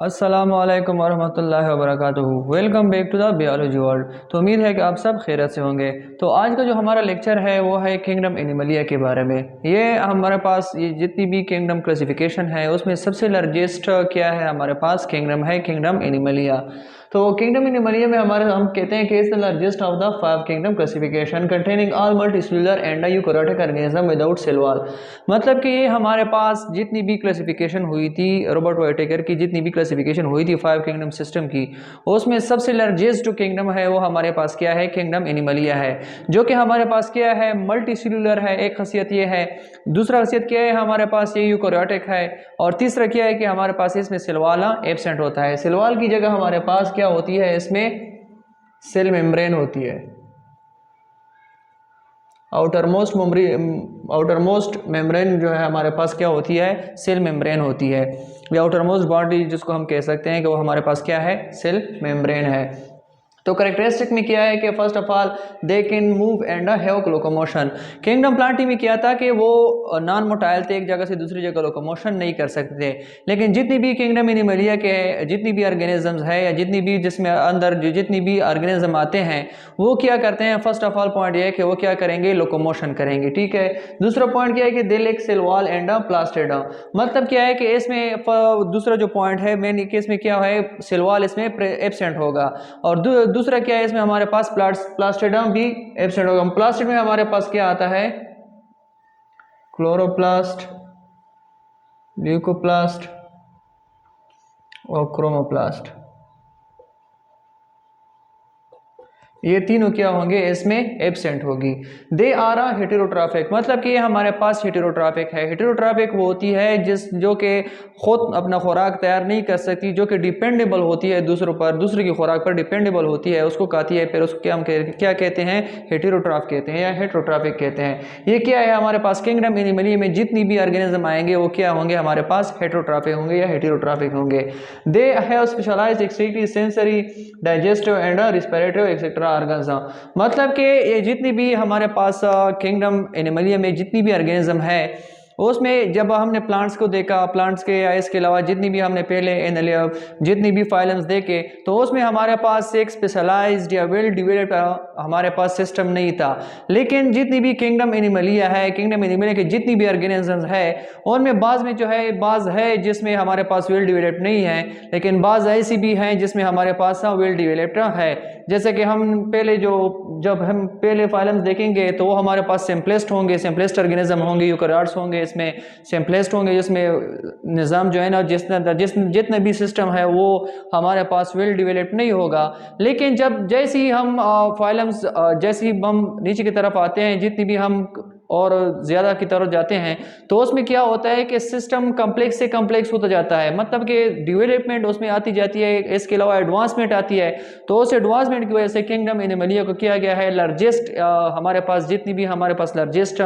अस्सलामु अलैकुम वरहमतुल्लाहि वबरकातुहू। Welcome back to the biology world. तो उम्मीद है कि आप सब खैरियत से होंगे। तो आज का जो हमारा लेक्चर है वो है किंगडम एनिमलिया के बारे में। ये हमारे पास ये जितनी भी किंगडम क्लासिफिकेशन है उसमें सबसे लार्जेस्ट क्या है हमारे पास किंगडम है किंगडम एनिमलिया। तो किंगडम एनिमलिया में हमारे हम कहते हैं कि is the largest of the 5 kingdom classification containing all multicellular and eukaryotic organism without cell wall. मतलब कि ये हमारे पास जितनी भी क्लासिफिकेशन हुई थी रॉबर्ट व्हाइटेकर की, जितनी भी क्लासिफिकेशन हुई थी 5 किंगडम सिस्टम की, उसमें सबसे लार्जेस्ट जो किंगडम है वो हमारे पास क्या है किंगडम एनिमलिया है, जो कि हमारे पास क्या है मल्टी सेल्यूलर है। एक खासियत ये है। दूसरा खासियत क्या है हमारे पास ये यूकैरियोटिक है। और तीसरा क्या है कि हमारे पास इसमें सेलवाला एब्सेंट होता है। सेलवाल की जगह हमारे पास क्या होती है, इसमें सेल मेम्ब्रेन होती है। आउटरमोस्ट मेम्ब्रेन जो है हमारे पास क्या होती है, सेल मेम्ब्रेन होती है। या आउटरमोस्ट बॉडी जिसको हम कह सकते हैं कि वो हमारे पास क्या है, सेल मेम्ब्रेन है। तो करेक्टरिस्टिक में क्या है कि first of all they can move and have locomotion. Kingdom Plantae में क्या था कि वो नॉन मोटाइल थे, एक जगह से दूसरी जगह लोकोमोशन नहीं कर सकते थे। लेकिन जितनी भी किंगडम एनिमलिया के जितनी भी ऑर्गेनिजम्स है या जितनी भी जिसमें अंदर जितनी भी ऑर्गेनिज्म आते हैं वो क्या करते हैं, फर्स्ट ऑफ ऑल पॉइंट ये है कि वो क्या करेंगे, लोकोमोशन करेंगे। ठीक है। दूसरा पॉइंट क्या है कि they lack cell wall and plastid. मतलब क्या है कि इसमें दूसरा जो पॉइंट है मेन केस में क्या है, सेल वॉल इसमें एब्सेंट होगा। और दूसरा क्या है, इसमें हमारे पास प्लास्टिडम भी एब्सेंट होगा। प्लास्टिड में हमारे पास क्या आता है, क्लोरोप्लास्ट, ल्यूकोप्लास्ट और क्रोमोप्लास्ट। ये तीनों क्या होंगे, इसमें एब्सेंट होगी। They are a heterotrophic. मतलब कि हमारे पास हेटेरोट्रॉफिक है। हेटेरोट्रॉफिक वो होती है जो कि खुद अपना खुराक तैयार नहीं कर सकती, जो कि डिपेंडेबल होती है दूसरों पर, दूसरे की खुराक पर डिपेंडेबल होती है, उसको खाती है, फिर उसको क्या कहते हैं, हेटेरोट्रॉफ कहते हैं या हेटेरोट्रॉफिक कहते हैं। ये क्या है हमारे पास किंगडम एनिमलिया में जितनी भी ऑर्गेनिज्म आएंगे वो क्या होंगे, हमारे पास हेटेरोट्रॉफिक होंगे या हेटेरोट्रॉफिक होंगे। They have specialised excretory sensory digestive and respiratory etcetera organs. मतलब कि ये जितनी भी हमारे पास किंगडम एनिमलिया में जितनी भी ऑर्गेनिज्म है उसमें जब हमने प्लांट्स को देखा, प्लांट्स के या इसके अलावा जितनी भी हमने पहले जितनी भी फाइलम्स देखे, तो उसमें हमारे पास एक स्पेशलाइज्ड या वेल डेवलप्ड हमारे पास सिस्टम नहीं था। लेकिन जितनी भी किंगडम एनिमलिया है, किंगडम एनिमलिया के जितनी भी ऑर्गेनिजम्स है उनमें बाज में जो है बाज है जिसमें हमारे पास वेल डेवलप्ड नहीं है, लेकिन बाज ऐसी भी हैं जिसमें हमारे पास वेल डेवलप्ड है। जैसे कि हम पहले जब हम पहले फाइलम्स देखेंगे तो वो हमारे पास सिंपलेस्ट होंगे, सिंपलेस्ट ऑर्गेनिज्म होंगे, यूकैरियोट्स होंगे, इसमें सिंपलेस्ट होंगे, जिसमें निज़ाम जो है ना जितने भी सिस्टम है वो हमारे पास वेल डेवलप्ड नहीं होगा। लेकिन जैसे ही हम फाइलम्स जैसे ही हम नीचे की तरफ आते हैं, जितनी भी हम और ज़्यादा की तरफ जाते हैं, तो उसमें क्या होता है कि सिस्टम कम्प्लेक्स से कम्प्लेक्स होता जाता है। मतलब कि डेवलपमेंट उसमें आती जाती है, इसके अलावा एडवांसमेंट आती है। तो उस एडवांसमेंट की वजह से किंगडम एनिमलिया को किया गया है लार्जेस्ट, हमारे पास जितनी भी हमारे पास लार्जेस्ट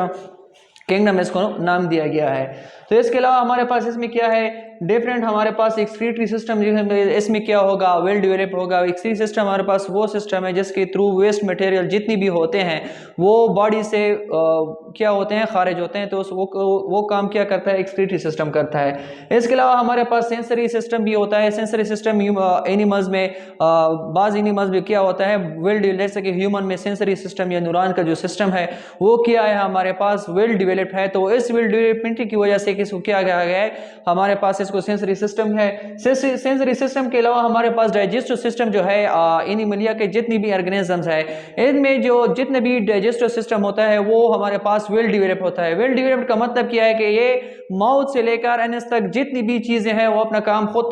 किंगडम इसको नाम दिया गया है। तो इसके अलावा हमारे पास इसमें क्या है, डिफरेंट हमारे पास एक्सक्रीटरी सिस्टम इसमें क्या होगा, वेल डेवलप होगा। एक्सक्रीटरी सिस्टम हमारे पास वो सिस्टम है जिसके थ्रू वेस्ट मटेरियल जितनी भी होते हैं वो बॉडी से क्या होते हैं, खारिज होते हैं। तो वो काम क्या करता है, एक्सक्रीटरी सिस्टम करता है। इसके अलावा हमारे पास सेंसरी सिस्टम भी होता है। सेंसरी सिस्टम एनिमल्स में बाज एनिमल्स में क्या होता है, वेल जैसे कि ह्यूमन में सेंसरी सिस्टम या न्यूरॉन का जो सिस्टम है वो क्या है हमारे पास वेल डेवलप्ड है। तो इस वेल डेवलपमेंट की वजह से किसको क्या कहा गया है, हमारे पास इसको सेंसरी सिस्टम है। सेंसरी सिस्टम के अलावा हमारे पास डाइजेस्टिव सिस्टम जो है एनिमलिया के जितनी भी ऑर्गेनिजम्स है इनमें जो जितने भी डाइजेस्टिव सिस्टम होता है वो हमारे पास वेल डेवलप होता है। वेल डेवलप्ड का मतलब क्या है कि ये माउथ से लेकर एनस तक जितनी भी चीजें हैं वो अपना काम खुद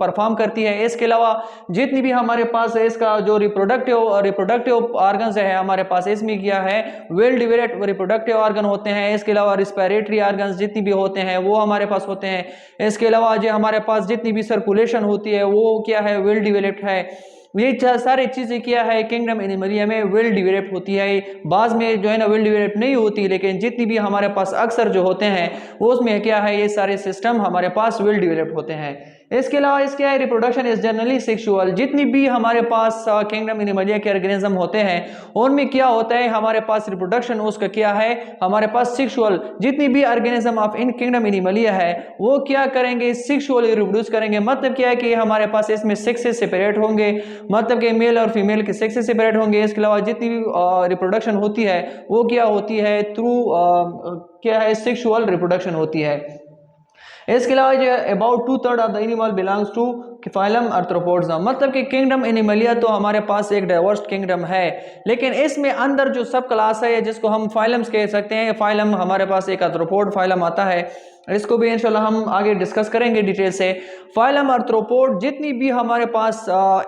परफॉर्म करती है। इसके अलावा जितनी भी हमारे पास है इसका जो रिप्रोडक्टिव ऑर्गन्स है हमारे पास, इसमें क्या है वेल डेवलप्ड रिप्रोडक्टिव ऑर्गन होते हैं। इसके अलावा रिस्पिरेटरी ऑर्गन्स जितनी भी होते हैं वो हमारे पास होते हैं। इसके अलावा जो हमारे पास जितनी भी सर्कुलेशन होती है वो क्या है, वेल डेवलप्ड है। ये सारी चीजें क्या है किंगडम एनिमलिया में वेल डेवलप्ड होती है। बाद में जो है ना वेल डेवलप्ड नहीं होती, लेकिन जितनी भी हमारे पास अक्सर जो होते हैं उसमें क्या है ये सारे सिस्टम हमारे पास वेल डेवलप्ड होते हैं। इसके अलावा इसके है रिप्रोडक्शन इज जनरली सेक्सुअल। जितनी भी हमारे पास किंगडम एनिमलिया के ऑर्गेनिज्म होते हैं उनमें क्या होता है, हमारे पास रिप्रोडक्शन उसका क्या है, हमारे पास सेक्सुअल। जितनी भी organism of in kingdom Animalia है वो क्या करेंगे, सेक्सुअली रिप्रोड्यूस करेंगे। मतलब क्या है कि हमारे पास इसमें सेक्सेस सेपरेट होंगे, मतलब कि मेल और फीमेल के सेक्सेस सेपरेट होंगे। इसके अलावा जितनी भी रिप्रोडक्शन होती है वो क्या होती है, थ्रू क्या है, सेक्सुअल रिप्रोडक्शन होती है। इसके अलावा जो about 2/3 of the animal belongs to phylum arthropods. मतलब कि किंगडम एनिमलिया तो हमारे पास एक डाइवर्स किंगडम है, लेकिन इसमें अंदर जो सब क्लास है जिसको हम फाइलम्स कह सकते हैं, फाइलम हमारे पास एक आर्थ्रोपोड फाइलम आता है, इसको भी इंशाल्लाह हम आगे डिस्कस करेंगे डिटेल से। फाइलम आर्थ्रोपोड जितनी भी हमारे पास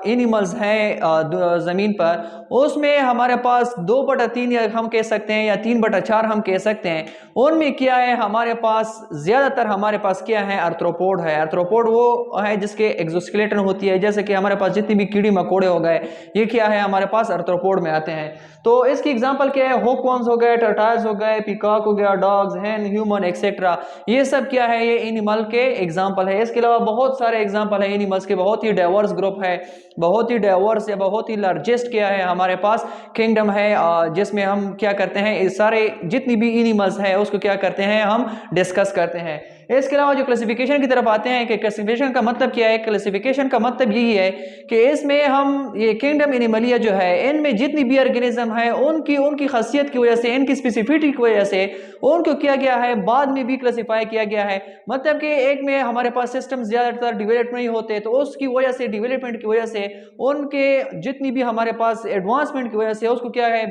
एनिमल्स हैं ज़मीन पर, उसमें हमारे पास 2/3 या हम कह सकते हैं या 3/4 हम कह सकते हैं। उनमें क्या है, हमारे पास ज़्यादातर हमारे पास क्या है, आर्थ्रोपोड है। आर्थ्रोपोड वो है जिसके एक्सोस्केलेटन होती है, जैसे कि हमारे पास जितनी भी कीड़ी मकोड़े हो गए ये क्या है, हमारे पास आर्थ्रोपोड में आते हैं। तो इसकी एग्जांपल क्या है, हॉकवॉर्म्स हो गए, टर्टाइल्स हो गए, पीकॉक हो गया, डॉग्स, हैन, ह्यूमन एक्सेट्रा, ये सब क्या है, ये एनिमल के एग्जांपल है। इसके अलावा बहुत सारे एग्जांपल है एनिमल्स के, बहुत ही डाइवर्स ग्रुप है, बहुत ही डाइवर्स या बहुत ही लार्जेस्ट क्या है हमारे पास किंगडम है, जिसमें हम क्या करते हैं, सारे जितनी भी एनिमल्स है उसको क्या करते हैं, हम डिस्कस करते हैं। इसके अलावा जो क्लासिफिकेशन की तरफ आते हैं कि क्लासिफिकेशन का मतलब क्या है, क्लासिफिकेशन का मतलब यही है कि इसमें हम ये किंगडम एनिमलिया जो है इनमें जितनी भी ऑर्गेनिज्म है उनकी उनकी खासियत की वजह से, इनकी स्पेसिफिसिटी की वजह से उनको क्या गया है, बाद में भी क्लासिफाई किया गया है। मतलब कि एक में हमारे पास सिस्टम ज्यादातर डेवलप नहीं होते, तो उसकी वजह से, डेवलपमेंट की वजह से, उनके जितनी भी हमारे पास एडवांसमेंट की वजह से उसको क्या है,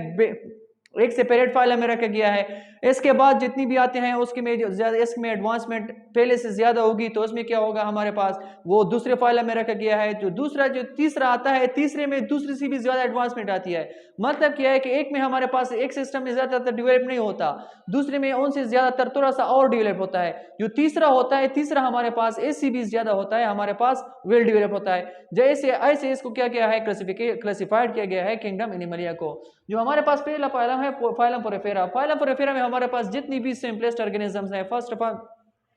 एक सेपरेट फाइलम में रखा गया है। इसके बाद जितनी भी आते हैं उसके में ज्यादा, इसमें एडवांसमेंट पहले से ज्यादा होगी तो उसमें क्या होगा, हमारे पास वो दूसरे फाइलम में रखा गया है। जो तीसरा आता है, तीसरे में दूसरी से भी ज्यादा एडवांसमेंट आती है। मतलब क्या है कि एक में हमारे पास एक सिस्टम में ज्यादातर डेवलप नहीं होता, दूसरे में उनसे ज्यादातर थोड़ा सा और डेवलप होता है। जो तीसरा होता है, तीसरा हमारे पास इससे भी ज्यादा होता है, हमारे पास वेल डेवलप होता है। जैसे ऐसे इसको क्या किया है, क्लासिफाइड किया गया है किंगडम एनिमलिया को। जो हमारे पास पहला फाइलम है, फाइलम पोरिफेरा। फाइलम पोरिफेरा में हमारे पास जितनी भी सिंपलेस्ट ऑर्गेनिजम्स हैं, फर्स्ट ऑफ ऑल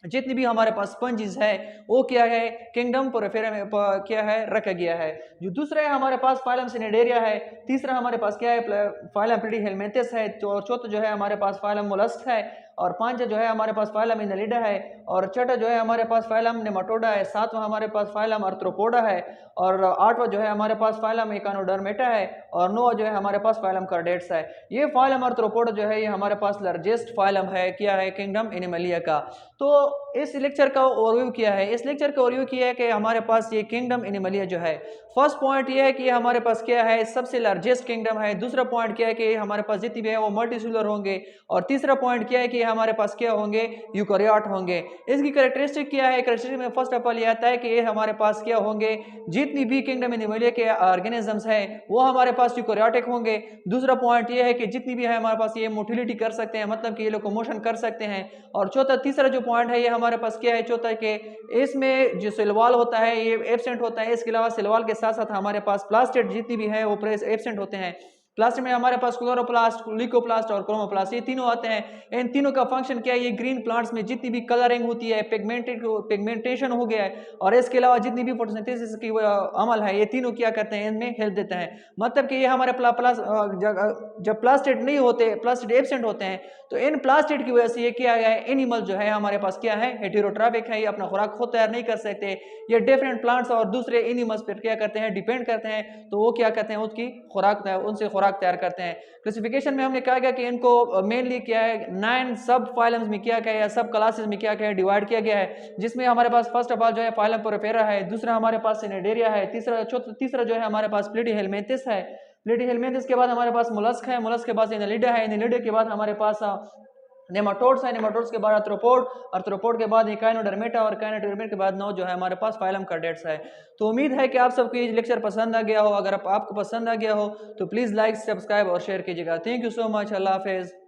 जितनी भी हमारे पास स्पंजेस है वो क्या है, किंगडम पोरिफेरा में क्या है, रखा गया है। जो दूसरा है हमारे पास फाइलम सिनेडेरिया है। तीसरा हमारे पास क्या है, फाइलम प्लेटीहेलमिंथस है। और चौथा जो है हमारे पास फाइलम मोलस्क है। और पांचवा जो है हमारे पास फाइलम एनालिडा है। और छठा जो है हमारे पास फाइलम नेमाटोडा है। सातवां हमारे पास फाइलम आर्थ्रोपोडा है। और आठवां जो है हमारे पास फाइलम एकानोडर्मेटा है। और नौवां जो है हमारे पास फाइलम कार्डेट्स है। ये फाइलम आर्थ्रोपोडा जो है ये हमारे पास लार्जेस्ट फाइलम है, क्या है, किंगडम एनिमलिया का। तो इस लेक्चर का ओवरव्यू किया है, इस लेक्चर का ओवरव्यू किया है कि हमारे पास ये किंगडम एनिमलिया जो है, फर्स्ट पॉइंट ये है कि हमारे पास क्या है, सबसे लार्जेस्ट किंगडम है। दूसरा पॉइंट क्या है कि हमारे पास जितनी भी है वो मल्टीसेलुलर होंगे। और तीसरा पॉइंट क्या है कि हमारे पास क्या होंगे, यूकेरियोट होंगे। इसकी कैरेक्टरिस्टिक क्या है, कैरेक्टरिस्टिक में फर्स्ट ऑफ ऑल ये आता है कि ये हमारे पास क्या होंगे, जितनी भी किंगडम एनिमलिया के ऑर्गेनिजम्स हैं वो हमारे पास यूकेरियोटिक होंगे। दूसरा पॉइंट ये है कि जितनी भी है हमारे पास ये मोटिलिटी कर सकते हैं, मतलब कि ये लोकोमोशन कर सकते हैं। और तीसरा जो पॉइंट है ये हमारे पास क्या है, चौथा के इसमें जो सेलवाल होता है ये एब्सेंट होता है। इसके अलावा सेलवाल के साथ साथ हमारे पास प्लास्टेड जितनी भी है वो एब्सेंट होते हैं। प्लास्ट में हमारे पास क्लोरोप्लास्ट, ल्यूकोप्लास्ट और क्रोमोप्लास्ट, ये तीनों आते हैं। इन तीनों का फंक्शन क्या है, ये ग्रीन प्लांट्स में जितनी भी कलरिंग होती है, पिगमेंटेशन हो गया है, और इसके अलावा जितनी भी फोटोसिंथेसिस की अमल है, ये तीनों क्या करते हैं, इनमें हेल्प देते हैं। मतलब कि ये हमारे जब प्लास्टिड नहीं होते, प्लास्टिड एब्सेंट होते हैं, तो इन प्लास्टिड की वजह से ये क्या है, एनिमल जो है हमारे पास क्या है, हेटेरोट्रॉफिक है, ये अपना खुराक खुद तैयार नहीं कर सकते, ये डिफरेंट प्लांट्स और दूसरे एनिमल्स पर क्या करते हैं, डिपेंड करते हैं। तो वो क्या करते हैं, उसकी खुराक उनसे खुराक तैयार करते हैं। क्लासिफिकेशन में हमने कहा गया कि इनको मेनली क्या है, 9 सब फाइलम्स में क्या क्या है, सब क्लासेस में क्या क्या है, डिवाइड किया गया है। जिसमें हमारे पास फर्स्ट ऑफ ऑल जो है फाइलम पोरिफेरा है, दूसरा हमारे पास सिनेडेरिया है, तीसरा जो है हमारे पास प्लेटीहेलमिंथस है। प्लेटीहेलमिंथस के बाद हमारे पास मोलस्क है, मोलस्क के बाद एनालिडा है, एनालिडा के बाद हमारे पास नेमाटोड्स है, नेमाटोड्स के बाद आर्थ्रोपोड के बाद एकाइनोडर्मेटा, और एकाइनोडर्मेटा के बाद 9 जो है हमारे पास फाइलम कार्डेट्स है। तो उम्मीद है कि आप सबको ये लेक्चर पसंद आ गया हो। अगर आपको पसंद आ गया हो तो प्लीज़ लाइक, सब्सक्राइब और शेयर कीजिएगा। Thank you so much. अल्लाह हाफिज़।